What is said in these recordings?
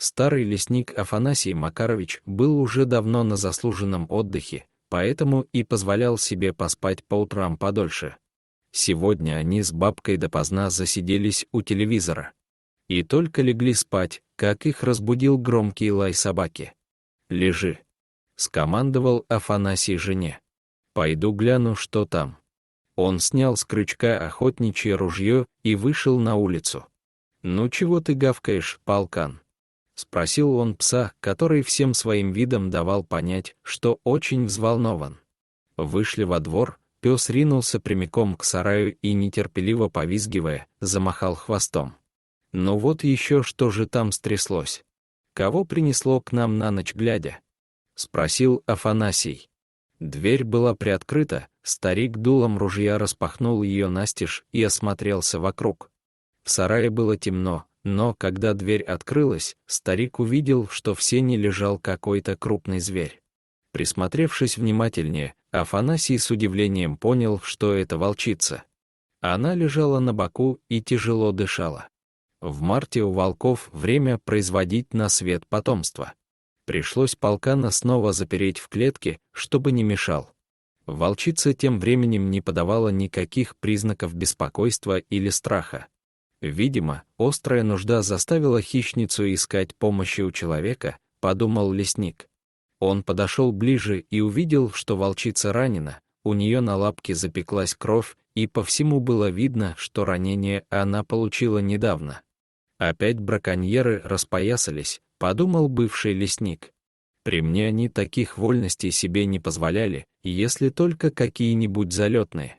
Старый лесник Афанасий Макарович был уже давно на заслуженном отдыхе, поэтому и позволял себе поспать по утрам подольше. Сегодня они с бабкой допоздна засиделись у телевизора. И только легли спать, как их разбудил громкий лай собаки. «Лежи», — скомандовал Афанасий жене. «Пойду гляну, что там». Он снял с крючка охотничье ружье и вышел на улицу. «Ну чего ты гавкаешь, полкан?» — спросил он пса, который всем своим видом давал понять, что очень взволнован. Вышли во двор, пес ринулся прямиком к сараю и, нетерпеливо повизгивая, замахал хвостом. «Ну вот еще что же там стряслось? Кого принесло к нам на ночь глядя?» — спросил Афанасий. Дверь была приоткрыта, старик дулом ружья распахнул ее настежь и осмотрелся вокруг. В сарае было темно, но когда дверь открылась, старик увидел, что в сене лежал какой-то крупный зверь. Присмотревшись внимательнее, Афанасий с удивлением понял, что это волчица. Она лежала на боку и тяжело дышала. В марте у волков время производить на свет потомство. Пришлось полкана снова запереть в клетке, чтобы не мешал. Волчица тем временем не подавала никаких признаков беспокойства или страха. Видимо, острая нужда заставила хищницу искать помощи у человека, подумал лесник. Он подошел ближе и увидел, что волчица ранена, у нее на лапке запеклась кровь, и по всему было видно, что ранение она получила недавно. Опять браконьеры распоясались, подумал бывший лесник. При мне они таких вольностей себе не позволяли, если только какие-нибудь залетные.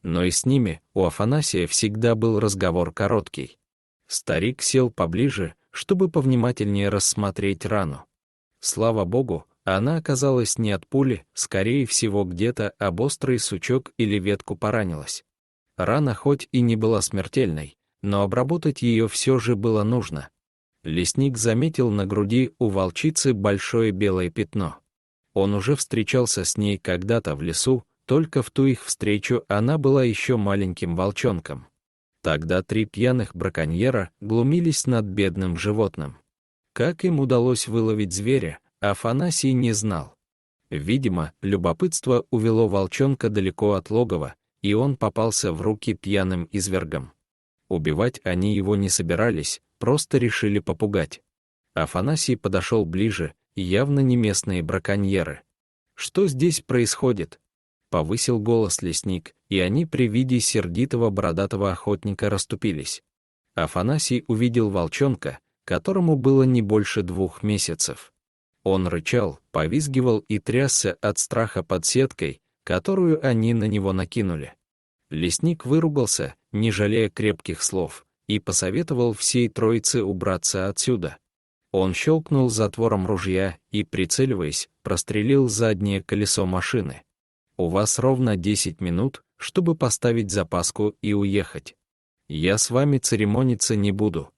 Но и с ними у Афанасия всегда был разговор короткий. Старик сел поближе, чтобы повнимательнее рассмотреть рану. Слава богу, она оказалась не от пули, скорее всего где-то об острый сучок или ветку поранилась. Рана хоть и не была смертельной, но обработать ее все же было нужно. Лесник заметил на груди у волчицы большое белое пятно. Он уже встречался с ней когда-то в лесу, только в ту их встречу она была еще маленьким волчонком. Тогда 3 пьяных браконьера глумились над бедным животным. Как им удалось выловить зверя, Афанасий не знал. Видимо, любопытство увело волчонка далеко от логова, и он попался в руки пьяным извергам. Убивать они его не собирались, просто решили попугать. Афанасий подошел ближе, явно не местные браконьеры. «Что здесь происходит?» — повысил голос лесник, и они при виде сердитого бородатого охотника расступились. Афанасий увидел волчонка, которому было не больше 2 месяцев. Он рычал, повизгивал и трясся от страха под сеткой, которую они на него накинули. Лесник выругался, не жалея крепких слов, и посоветовал всей троице убраться отсюда. Он щелкнул затвором ружья и, прицеливаясь, прострелил заднее колесо машины. «У вас ровно 10 минут, чтобы поставить запаску и уехать. Я с вами церемониться не буду.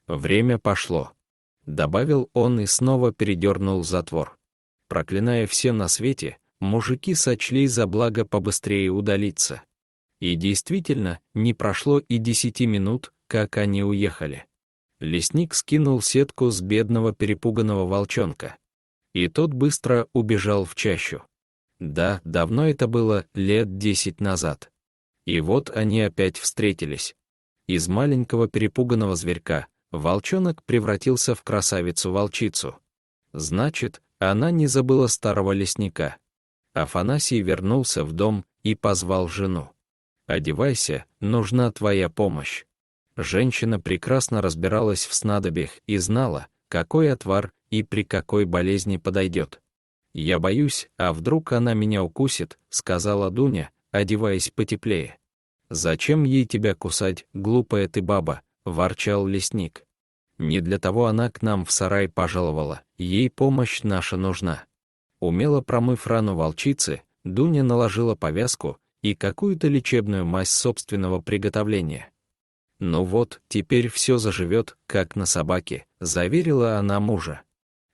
Время пошло», — добавил он и снова передернул затвор. Проклиная все на свете, мужики сочли за благо побыстрее удалиться. И действительно, не прошло и 10 минут, как они уехали. Лесник скинул сетку с бедного перепуганного волчонка. И тот быстро убежал в чащу. Да, давно это было, лет 10 назад. И вот они опять встретились. Из маленького перепуганного зверька волчонок превратился в красавицу-волчицу. Значит, она не забыла старого лесника. Афанасий вернулся в дом и позвал жену. «Одевайся, нужна твоя помощь». Женщина прекрасно разбиралась в снадобьях и знала, какой отвар и при какой болезни подойдет. «Я боюсь, а вдруг она меня укусит», — сказала Дуня, одеваясь потеплее. «Зачем ей тебя кусать, глупая ты баба?» — ворчал лесник. «Не для того она к нам в сарай пожаловала, ей помощь наша нужна». Умело промыв рану волчицы, Дуня наложила повязку и какую-то лечебную мазь собственного приготовления. «Ну вот, теперь все заживет, как на собаке», — заверила она мужа.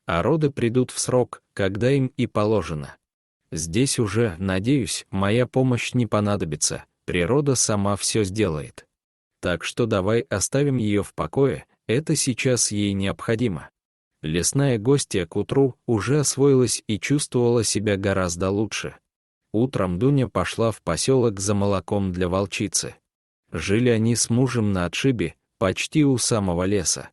«А роды придут в срок, когда им и положено. Здесь уже, надеюсь, моя помощь не понадобится, природа сама все сделает. Так что давай оставим ее в покое, это сейчас ей необходимо». Лесная гостья к утру уже освоилась и чувствовала себя гораздо лучше. Утром Дуня пошла в поселок за молоком для волчицы. Жили они с мужем на отшибе, почти у самого леса.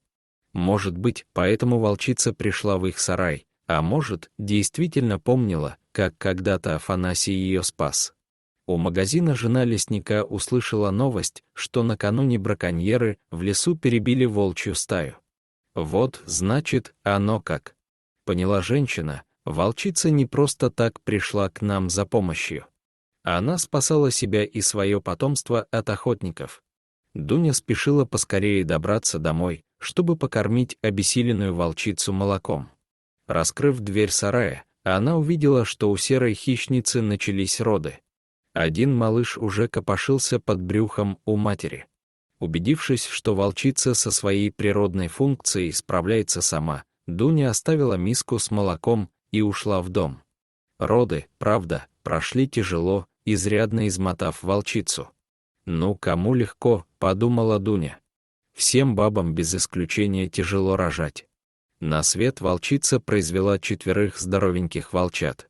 Может быть, поэтому волчица пришла в их сарай, а может, действительно помнила, как когда-то Афанасий ее спас. У магазина жена лесника услышала новость, что накануне браконьеры в лесу перебили волчью стаю. Вот, значит, оно как. Поняла женщина, волчица не просто так пришла к нам за помощью. Она спасала себя и свое потомство от охотников. Дуня спешила поскорее добраться домой, чтобы покормить обессиленную волчицу молоком. Раскрыв дверь сарая, она увидела, что у серой хищницы начались роды. Один малыш уже копошился под брюхом у матери. Убедившись, что волчица со своей природной функцией справляется сама, Дуня оставила миску с молоком и ушла в дом. Роды, правда, прошли тяжело, изрядно измотав волчицу. «Ну, кому легко», — подумала Дуня. «Всем бабам без исключения тяжело рожать». На свет волчица произвела 4 здоровеньких волчат.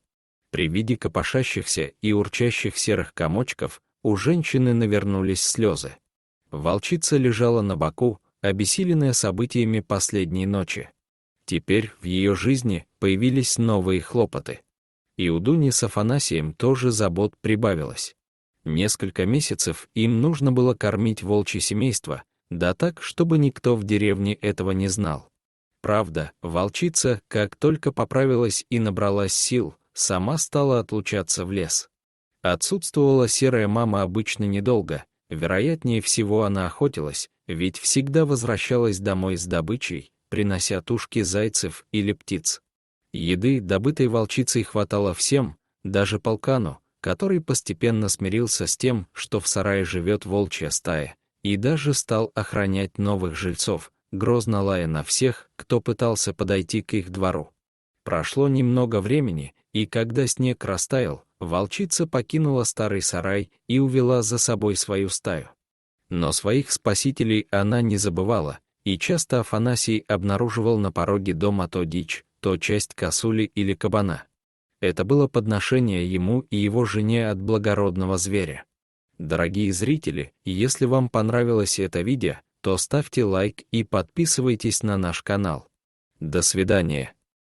При виде копошащихся и урчащих серых комочков у женщины навернулись слезы. Волчица лежала на боку, обессиленная событиями последней ночи. Теперь в ее жизни появились новые хлопоты. И у Дуни с Афанасием тоже забот прибавилось. Несколько месяцев им нужно было кормить волчье семейство, да так, чтобы никто в деревне этого не знал. Правда, волчица, как только поправилась и набралась сил, сама стала отлучаться в лес. Отсутствовала серая мама обычно недолго, вероятнее всего она охотилась, ведь всегда возвращалась домой с добычей, принося тушки зайцев или птиц. Еды, добытой волчицей, хватало всем, даже полкану, который постепенно смирился с тем, что в сарае живет волчья стая, и даже стал охранять новых жильцов, грозно лая на всех, кто пытался подойти к их двору. Прошло немного времени, и когда снег растаял, волчица покинула старый сарай и увела за собой свою стаю. Но своих спасителей она не забывала, и часто Афанасий обнаруживал на пороге дома то дичь, то часть косули или кабана. Это было подношение ему и его жене от благородного зверя. Дорогие зрители, если вам понравилось это видео, то ставьте лайк и подписывайтесь на наш канал. До свидания.